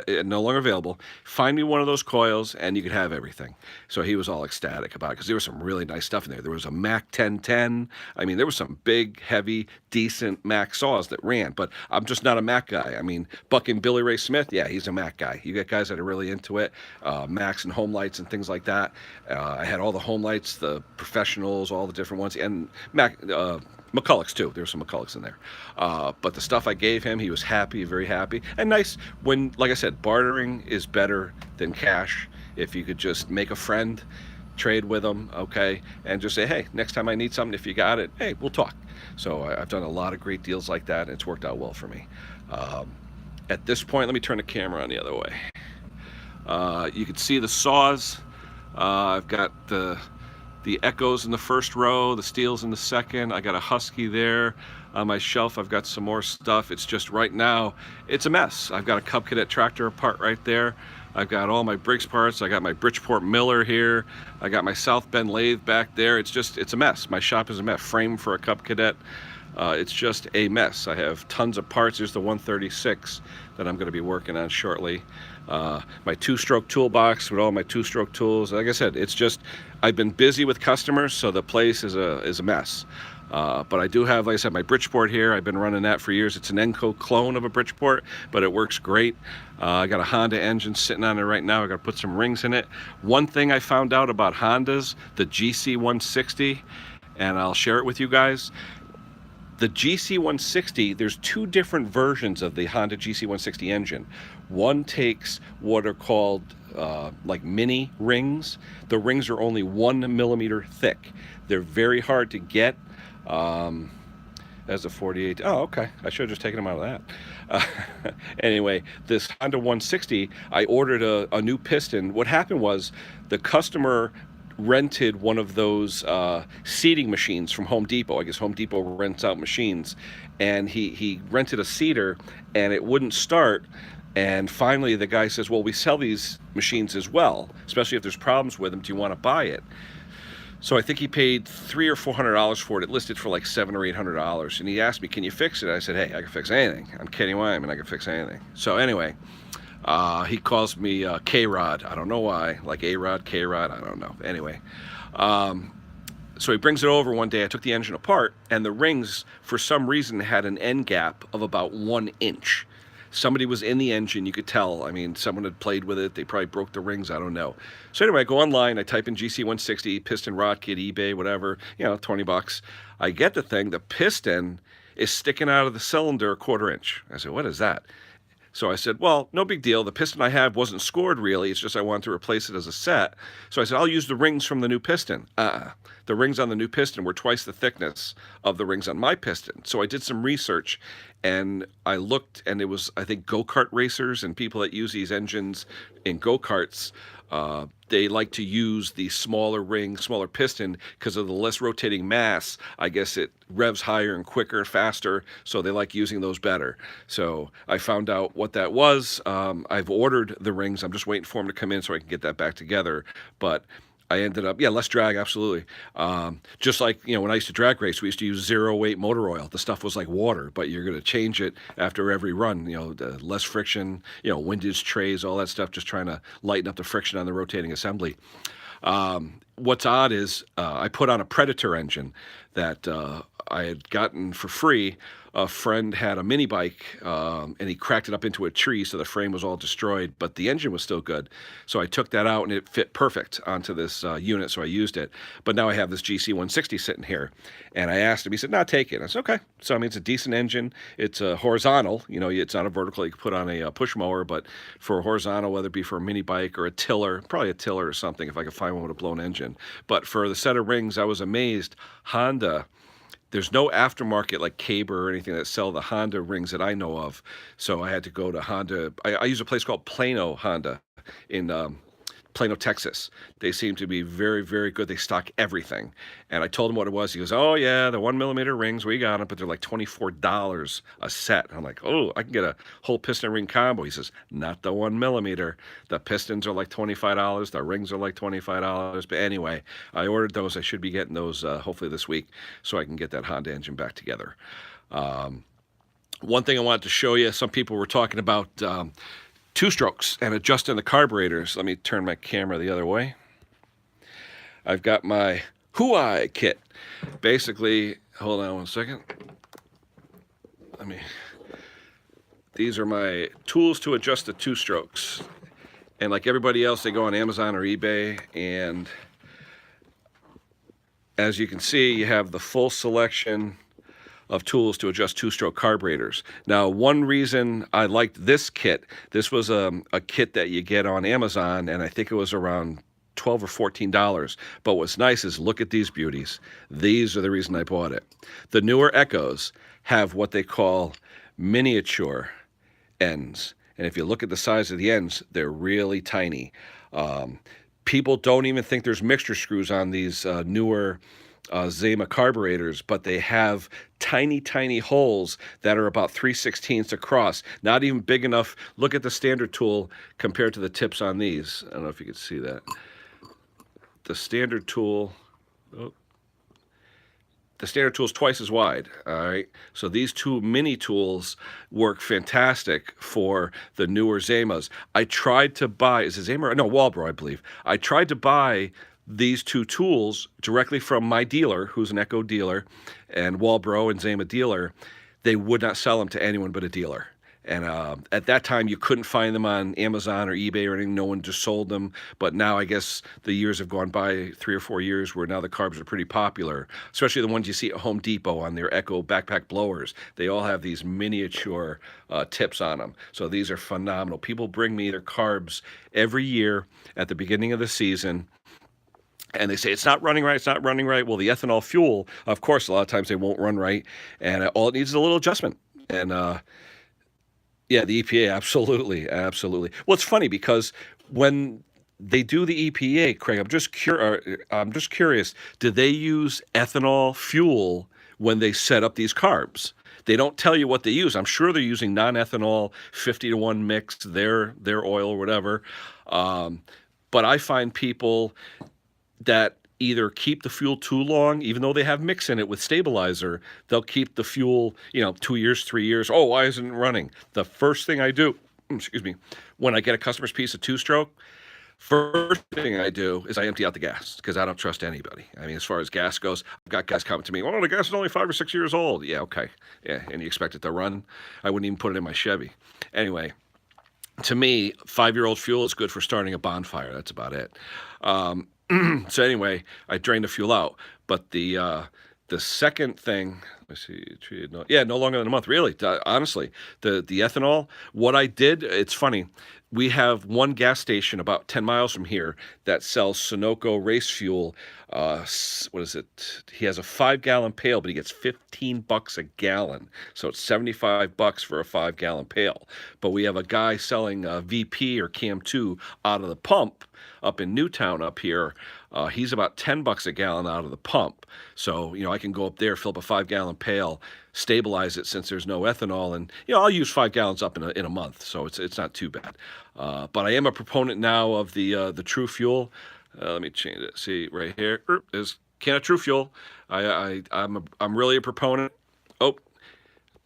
[SPEAKER 1] it's no longer available. Find me one of those coils, and you could have everything. So he was all ecstatic about it, because there was some really nice stuff in there. There was a Mac 1010. I mean, there was some big, heavy, decent Mac saws that ran, but I'm just not a Mac guy. I mean, Buck and Billy Ray Smith, yeah, he's a Mac guy. You got guys that are really into it, Macs and home lights and things like that. I had all the home lights, the professionals, all the different ones, and Mac McCulloch's too. There were some McCullochs in there, but the stuff I gave him, he was happy, very happy, and nice. When, like I said, bartering is better than cash. If you could just make a friend, trade with them, okay, and just say, hey, next time I need something, if you got it, hey, we'll talk. So I've done a lot of great deals like that, and it's worked out well for me. At this point, let me turn the camera on the other way. You can see the saws. I've got the Echoes in the first row, the Steels in the second. I got a Husky there. On my shelf, I've got some more stuff. It's just right now, it's a mess. I've got a Cub Cadet tractor apart right there. I've got all my Briggs parts. I got my Bridgeport Miller here. I got my South Bend lathe back there. It's a mess. My shop is a mess. Frame for a Cub Cadet. It's just a mess. I have tons of parts. There's the 136 that I'm going to be working on shortly. My two-stroke toolbox with all my two-stroke tools. Like I said, it's just, I've been busy with customers, so the place is a mess. But I do have, like I said, my Bridgeport here. I've been running that for years. It's an Enco clone of a Bridgeport, but it works great. I got a Honda engine sitting on it right now. I got to put some rings in it. One thing I found out about Hondas, the GC160, and I'll share it with you guys. The GC160, there's two different versions of the Honda GC160 engine. One takes what are called like mini rings. The rings are only 1 millimeter thick. They're very hard to get. As a 48. Oh, okay. I should have just taken them out of that. Anyway, this Honda 160, I ordered a new piston. What happened was the customer rented one of those seating machines from Home Depot. I guess Home Depot rents out machines, and he rented a seater, and it wouldn't start. And finally, the guy says, "Well, we sell these machines as well, especially if there's problems with them. Do you want to buy it?" So I think he paid $300 or $400 for it. It listed for like $700 or $800, and he asked me, "Can you fix it?" I said, "Hey, I can fix anything. I'm Kenny Wyman. I can fix anything." So anyway, he calls me K-Rod. I don't know why. Like A-Rod, K-Rod, I don't know. Anyway, so he brings it over one day. I took the engine apart, and the rings, for some reason, had an end gap of about 1 inch. Somebody was in the engine, you could tell. I mean, someone had played with it. They probably broke the rings. I don't know. So anyway, I go online. I type in GC160, piston rod kit, eBay, whatever, 20 bucks. I get the thing. The piston is sticking out of the cylinder 1/4 inch. I said, what is that? So I said, well, no big deal. The piston I have wasn't scored really. It's just I wanted to replace it as a set. So I said, I'll use the rings from the new piston. The rings on the new piston were twice the thickness of the rings on my piston. So I did some research, and I looked, and it was, I think, go-kart racers and people that use these engines in go-karts, they like to use the smaller ring, smaller piston, because of the less rotating mass. I guess it revs higher and quicker, faster, so they like using those better. So I found out what that was. I've ordered the rings. I'm just waiting for them to come in so I can get that back together. But I ended up, less drag, absolutely. Just like, when I used to drag race, we used to use 0-weight motor oil. The stuff was like water, but you're going to change it after every run, less friction, windage trays, all that stuff, just trying to lighten up the friction on the rotating assembly. What's odd is I put on a Predator engine that I had gotten for free. A friend had a mini bike, and he cracked it up into a tree, so the frame was all destroyed, but the engine was still good. So I took that out, and it fit perfect onto this unit, so I used it. But now I have this GC160 sitting here, and I asked him. He said, "No, take it." I said, "Okay." So I mean, it's a decent engine. It's a horizontal. It's not a vertical. You can put on a push mower, but for a horizontal, whether it be for a mini bike or a tiller, probably a tiller or something, if I could find one with a blown engine. But for the set of rings, I was amazed. Honda. There's no aftermarket like Caber or anything that sell the Honda rings that I know of. So I had to go to Honda. I use a place called Plano Honda in Plano, Texas. They seem to be very, very good. They stock everything. And I told him what it was. He goes, "Oh yeah, the 1 millimeter rings, we got them, but they're like $24 a set." I'm like, "Oh, I can get a whole piston ring combo." He says, "Not the 1 millimeter. The pistons are like $25. The rings are like $25." But anyway, I ordered those. I should be getting those hopefully this week, so I can get that Honda engine back together. One thing I wanted to show you, some people were talking about two strokes and adjusting the carburetors. Let me turn my camera the other way. I've got my Huai kit. Basically, hold on one second. These are my tools to adjust the two strokes. And like everybody else, they go on Amazon or eBay. And as you can see, you have the full selection of tools to adjust two-stroke carburetors. Now, one reason I liked this kit, this was a kit that you get on Amazon, and I think it was around $12 or $14. But what's nice is look at these beauties. These are the reason I bought it. The newer Echos have what they call miniature ends. And if you look at the size of the ends, they're really tiny. People don't even think there's mixture screws on these newer Zema carburetors, but they have tiny, tiny holes that are about 3/16 across. Not even big enough. Look at the standard tool compared to the tips on these. I don't know if you can see that. The standard tool, the standard tool is twice as wide, all right? So these two mini tools work fantastic for the newer Zemas. I tried to buy, is it Zema? No, Walbro, I believe. I tried to buy these two tools directly from my dealer, who's an Echo dealer, and Walbro and Zema dealer. They would not sell them to anyone but a dealer. And at that time, you couldn't find them on Amazon or eBay or anything. No one just sold them. But now I guess the years have gone by, 3 or 4 years, where now the carbs are pretty popular, especially the ones you see at Home Depot on their Echo backpack blowers. They all have these miniature tips on them. So these are phenomenal. People bring me their carbs every year at the beginning of the season. And they say, it's not running right, it's not running right. Well, the ethanol fuel, of course, a lot of times they won't run right. And all it needs is a little adjustment. And yeah, the EPA, absolutely, absolutely. Well, it's funny because when they do the EPA, Craig, I'm just curious, do they use ethanol fuel when they set up these carbs? They don't tell you what they use. I'm sure they're using non-ethanol 50-to-1 mix, their oil or whatever. But I find people that either keep the fuel too long, even though they have mix in it with stabilizer, they'll keep the fuel, 2 years, 3 years. Oh, why isn't it running? The first thing I do, when I get a customer's piece of two-stroke, first thing I do is I empty out the gas because I don't trust anybody. I mean, as far as gas goes, I've got guys coming to me, "Oh, the gas is only 5 or 6 years old." Yeah, okay. Yeah, and you expect it to run? I wouldn't even put it in my Chevy. Anyway, to me, 5-year-old fuel is good for starting a bonfire. That's about it. So anyway, I drained the fuel out. But the second thing, let's see, no longer than a month, really. Honestly, the ethanol. What I did, it's funny. We have one gas station about 10 miles from here that sells Sunoco race fuel. What is it? He has a 5-gallon pail, but he gets $15 a gallon. So it's $75 for a 5-gallon pail. But we have a guy selling VP or Cam2 out of the pump up in Newtown up here. He's about $10 a gallon out of the pump. So, I can go up there, fill up a 5-gallon pail, stabilize it since there's no ethanol, and I'll use 5 gallons up in a month, so it's not too bad. But I am a proponent now of the True Fuel. Let me change it. See right here is can of True Fuel. I'm really a proponent. Oh,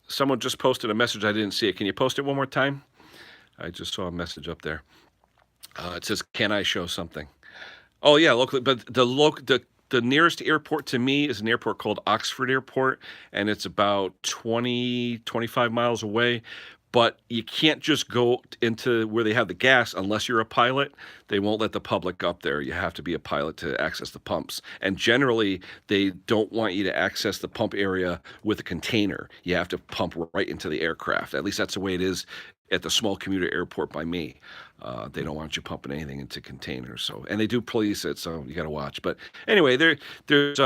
[SPEAKER 1] someone just posted a message. I didn't see it. Can you post it one more time? I just saw a message up there. It says, "Can I show something?" Oh yeah, locally, but the nearest airport to me is an airport called Oxford Airport, and it's about 25 miles away. But you can't just go into where they have the gas unless you're a pilot. They won't let the public up there. You have to be a pilot to access the pumps. And generally, they don't want you to access the pump area with a container. You have to pump right into the aircraft. At least that's the way it is at the small commuter airport by me. They don't want you pumping anything into containers. And they do police it, so you got to watch. But anyway, there's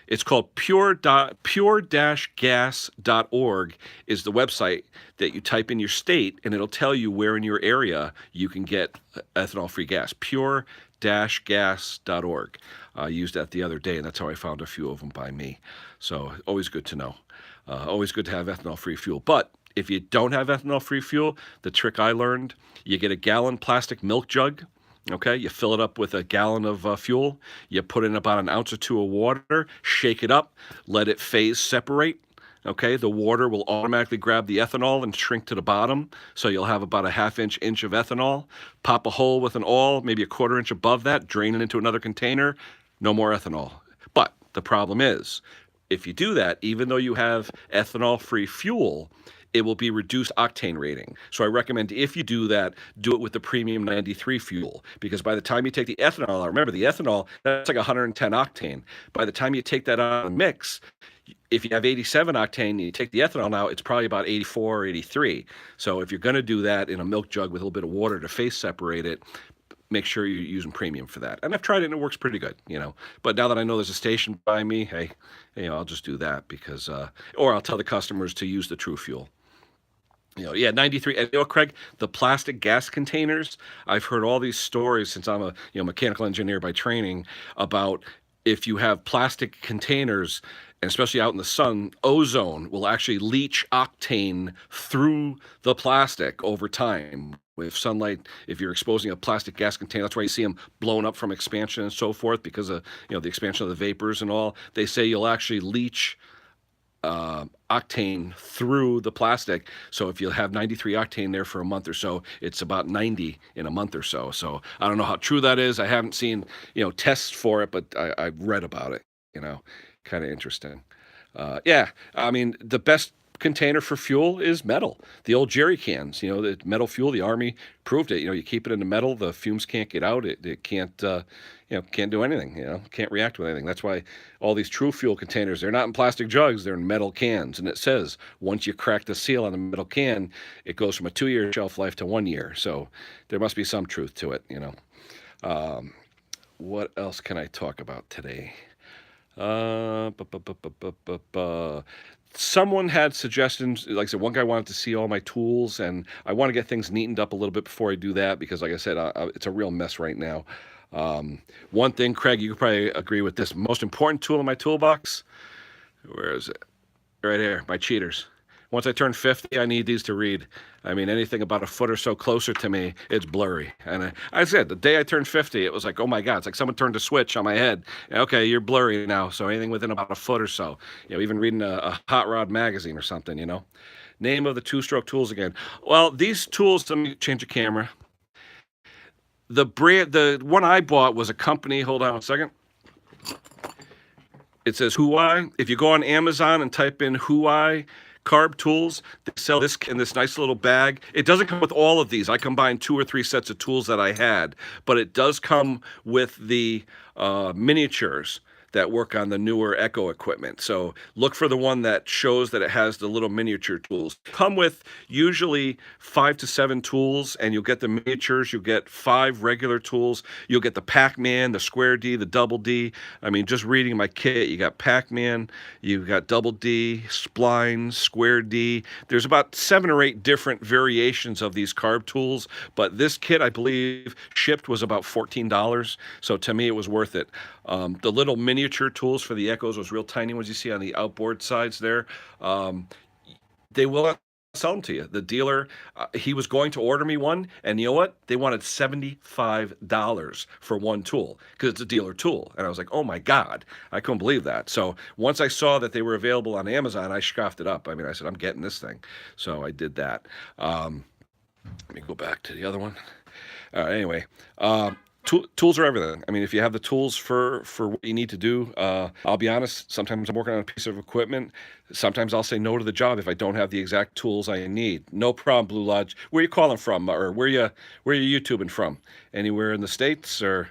[SPEAKER 1] It's called pure-gas.org is the website that you type in your state, and it'll tell you where in your area you can get ethanol-free gas. Pure-gas.org. I used that the other day, and that's how I found a few of them by me. So always good to know. Always good to have ethanol-free fuel. But if you don't have ethanol-free fuel, the trick I learned, you get a gallon plastic milk jug. Okay, you fill it up with a gallon of fuel. You put in about an ounce or two of water, shake it up, let it phase separate. Okay, the water will automatically grab the ethanol and shrink to the bottom. So you'll have about a half inch of ethanol. Pop a hole with an awl, maybe a quarter inch above that, drain it into another container. No more ethanol. But the problem is, if you do that, even though you have ethanol-free fuel, it will be reduced octane rating. So I recommend if you do that, do it with the premium 93 fuel, because by the time you take the ethanol out, remember the ethanol, that's like 110 octane. By the time you take that out of the mix, if you have 87 octane and you take the ethanol out, it's probably about 84 or 83. So if you're going to do that in a milk jug with a little bit of water to phase separate it, make sure you're using premium for that. And I've tried it and it works pretty good, But now that I know there's a station by me, hey, I'll just do that because, or I'll tell the customers to use the True Fuel. 93. And Craig, the plastic gas containers, I've heard all these stories since I'm a mechanical engineer by training about if you have plastic containers, and especially out in the sun, ozone will actually leach octane through the plastic over time. With sunlight, if you're exposing a plastic gas container, that's why you see them blown up from expansion and so forth, because of the expansion of the vapors and all. They say you'll actually leach octane through the plastic. So if you have 93 octane there for a month or so, it's about 90 in a month or so. So I don't know how true that is. I haven't seen, tests for it, but I've read about it, kind of interesting. Yeah, I mean, the best container for fuel is metal. The old jerry cans, the metal fuel, the Army proved it. You keep it in the metal, the fumes can't get out. It can't, can't do anything, can't react with anything. That's why all these True Fuel containers, they're not in plastic jugs, they're in metal cans. And it says once you crack the seal on the metal can, it goes from a 2-year shelf life to 1 year. So there must be some truth to it, What else can I talk about today? Someone had suggestions. Like I said, one guy wanted to see all my tools, and I want to get things neatened up a little bit before I do that because, like I said, it's a real mess right now. One thing, Craig, you could probably agree with this. Most important tool in my toolbox, where is it? Right here, my cheaters. Once I turn 50, I need these to read. I mean, anything about a foot or so closer to me, it's blurry. And I said, the day I turned 50, it was like, oh my God, it's like someone turned a switch on my head. Okay, you're blurry now. So anything within about a foot or so, even reading a Hot Rod magazine or something, Name of the two-stroke tools again. Well, these tools, let me change the camera. The one I bought was a company, hold on a second. It says Huai. If you go on Amazon and type in Huai carb tools, they sell this in this nice little bag. It doesn't come with all of these. I combined 2 or 3 sets of tools that I had, but it does come with the miniatures that work on the newer Echo equipment. So look for the one that shows that it has the little miniature tools. Come with usually 5 to 7 tools, and you'll get the miniatures. You'll get 5 regular tools. You'll get the Pac-Man, the Square D, the Double D. I mean, just reading my kit, you got Pac-Man, you got Double D, Splines, Square D. There's about 7 or 8 different variations of these carb tools, but this kit, I believe, shipped was about $14. So to me, it was worth it. The little miniature tools for the Echoes, those real tiny ones you see on the outboard sides there, they will not sell them to you. The dealer, he was going to order me one, and you know what? They wanted $75 for one tool because it's a dealer tool. And I was like, oh my God, I couldn't believe that. So once I saw that they were available on Amazon, I scoffed it up. I mean, I said, I'm getting this thing. So I did that. Let me go back to the other one. Anyway, tools are everything. I mean, if you have the tools for what you need to do, I'll be honest, sometimes I'm working on a piece of equipment. Sometimes I'll say no to the job if I don't have the exact tools I need. No problem, Blue Lodge. Where are you calling from, or where you YouTubing from? Anywhere in the States or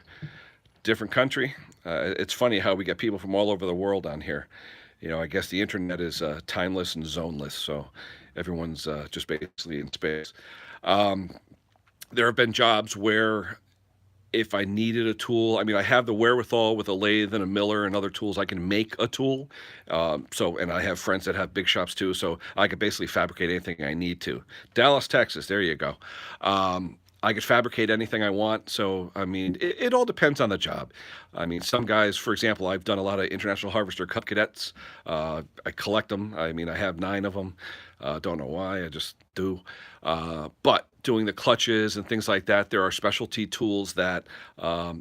[SPEAKER 1] different country? It's funny how we get people from all over the world on here. I guess the internet is timeless and zoneless, so everyone's just basically in space. There have been jobs where if I needed a tool, I mean, I have the wherewithal with a lathe and a miller and other tools. I can make a tool. And I have friends that have big shops too, so I could basically fabricate anything I need to. Dallas, Texas, there you go. I could fabricate anything I want. So, I mean, it all depends on the job. I mean, some guys, for example, I've done a lot of International Harvester Cup Cadets. I collect them. I mean, I have 9 of them. Don't know why, I just do. But doing the clutches and things like that, there are specialty tools that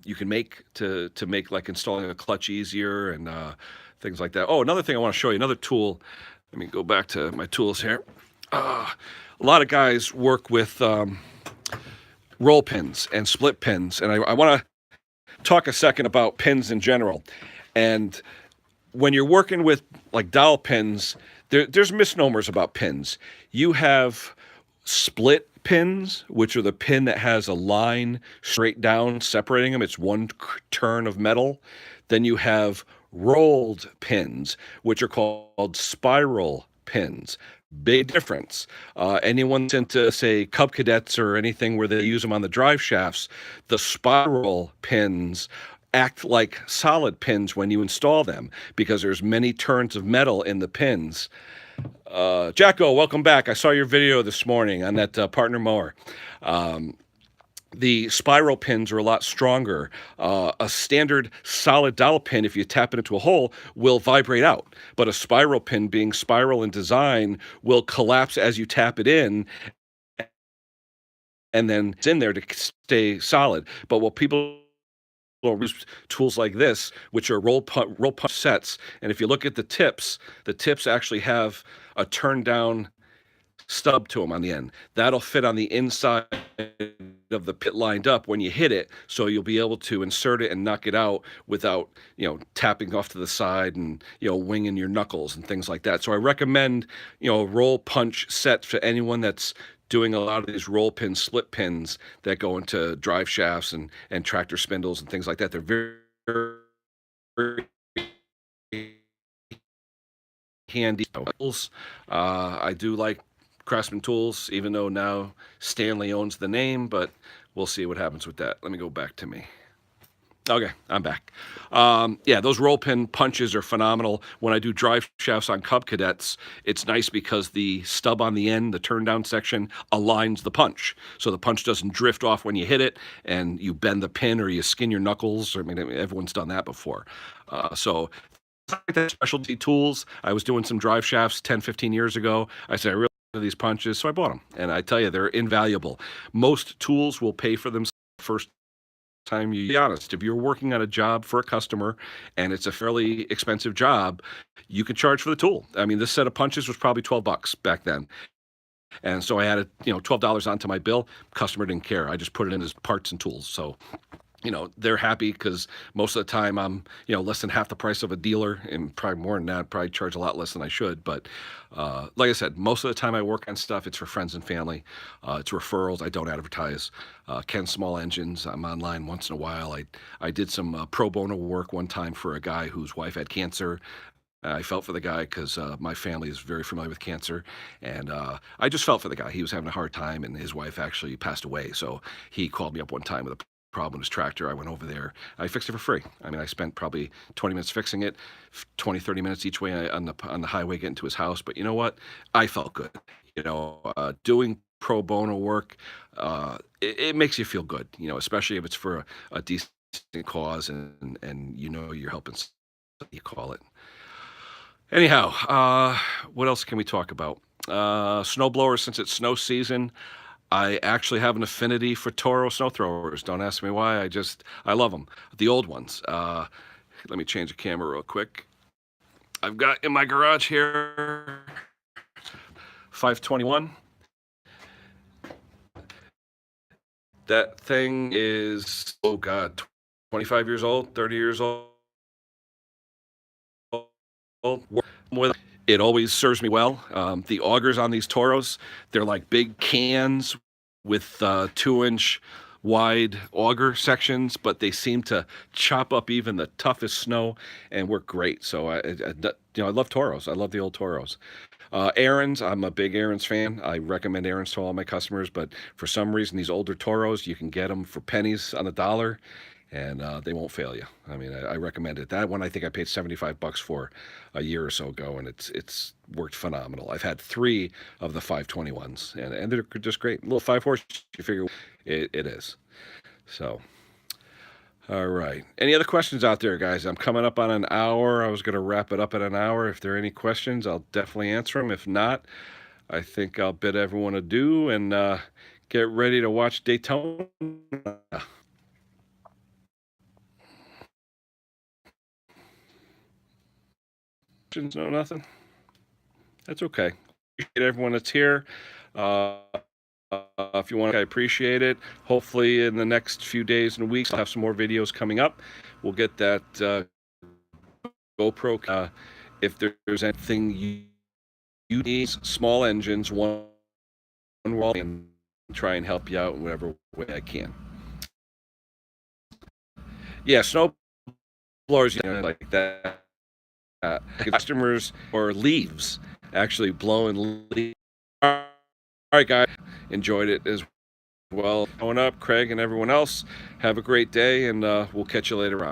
[SPEAKER 1] you can make to make like installing a clutch easier and things like that. Oh, another thing I want to show you, another tool. Let me go back to my tools here. A lot of guys work with roll pins and split pins, and I want to talk a second about pins in general. And when you're working with like dowel pins, there's misnomers about pins. You have split pins, which are the pin that has a line straight down separating them. It's one turn of metal. Then you have rolled pins, which are called spiral pins. Big difference. Anyone into, say, Cub Cadets or anything where they use them on the drive shafts, the spiral pins act like solid pins when you install them because there's many turns of metal in the pins. Jacko, welcome back. I saw your video this morning on that partner mower. The spiral pins are a lot stronger. A standard solid dowel pin, if you tap it into a hole, will vibrate out. But a spiral pin, being spiral in design, will collapse as you tap it in, and then it's in there to stay solid. But what people use tools like this, which are roll punch sets, and if you look at the tips actually have a turn down stub to them on the end. That'll fit on the inside of the pit lined up when you hit it, so you'll be able to insert it and knock it out without, tapping off to the side and, winging your knuckles and things like that. So I recommend, a roll punch set for anyone that's doing a lot of these roll pin split pins that go into drive shafts and tractor spindles and things like that. They're very, very handy tools. I do like Craftsman Tools, even though now Stanley owns the name, but we'll see what happens with that. Let me go back to me. Okay, I'm back. Yeah, those roll pin punches are phenomenal. When I do drive shafts on Cub Cadets, it's nice because the stub on the end, the turn down section, aligns the punch. So the punch doesn't drift off when you hit it and you bend the pin or you skin your knuckles. I mean, everyone's done that before. So like that specialty tools. I was doing some drive shafts 10, 15 years ago. I said, I really love these punches, so I bought them. And I tell you, they're invaluable. Most tools will pay for themselves first time you be honest. If you're working on a job for a customer and it's a fairly expensive job, you can charge for the tool. I mean, this set of punches was probably $12 back then. And so I added, $12 onto my bill. Customer didn't care. I just put it in as parts and tools. So they're happy because most of the time I'm, less than half the price of a dealer, and probably more than that, probably charge a lot less than I should. But like I said, most of the time I work on stuff, it's for friends and family. It's referrals. I don't advertise. Ken Small Engines, I'm online once in a while. I did some pro bono work one time for a guy whose wife had cancer. I felt for the guy because my family is very familiar with cancer, and I just felt for the guy. He was having a hard time, and his wife actually passed away. So he called me up one time with a problem with his tractor. I went over there. I fixed it for free. I mean, I spent probably 20 minutes fixing it, 20, 30 minutes each way on the highway getting to his house. But you know what? I felt good. Doing pro bono work, it makes you feel good, especially if it's for a decent cause and you're helping, you call it. Anyhow, what else can we talk about? Snow blowers, since it's snow season, I actually have an affinity for Toro snow throwers. Don't ask me why. I love them. The old ones. Let me change the camera real quick. I've got in my garage here 521. That thing is, 25 years old, 30 years old. It always serves me well. The augers on these Toros, they're like big cans with 2-inch wide auger sections, but they seem to chop up even the toughest snow and work great. So I love Toros. I love the old Toros. Aaron's, I'm a big Aaron's fan. I recommend Aaron's to all my customers, but for some reason, these older Toros, you can get them for pennies on the dollar, and they won't fail you. I mean, I recommend it. That one I think I paid $75 for a year or so ago, and it's worked phenomenal. I've had three of the 521s, and they're just great. A little five horse, you figure it is. So. All right. Any other questions out there, guys? I'm coming up on an hour. I was going to wrap it up at an hour. If there are any questions, I'll definitely answer them. If not, I think I'll bid everyone adieu and get ready to watch Daytona. Questions? No, nothing? That's okay. Appreciate everyone that's here. Uh, if you want, I appreciate it. Hopefully, in the next few days and weeks, I'll have some more videos coming up. We'll get that GoPro. If there's anything you need, small engines, one wall, and try and help you out in whatever way I can. Yeah, snow blowers, like that. Customers or leaves actually blowing leaves. All right, guys, enjoyed it as well. Going up, Craig and everyone else. Have a great day, and we'll catch you later on.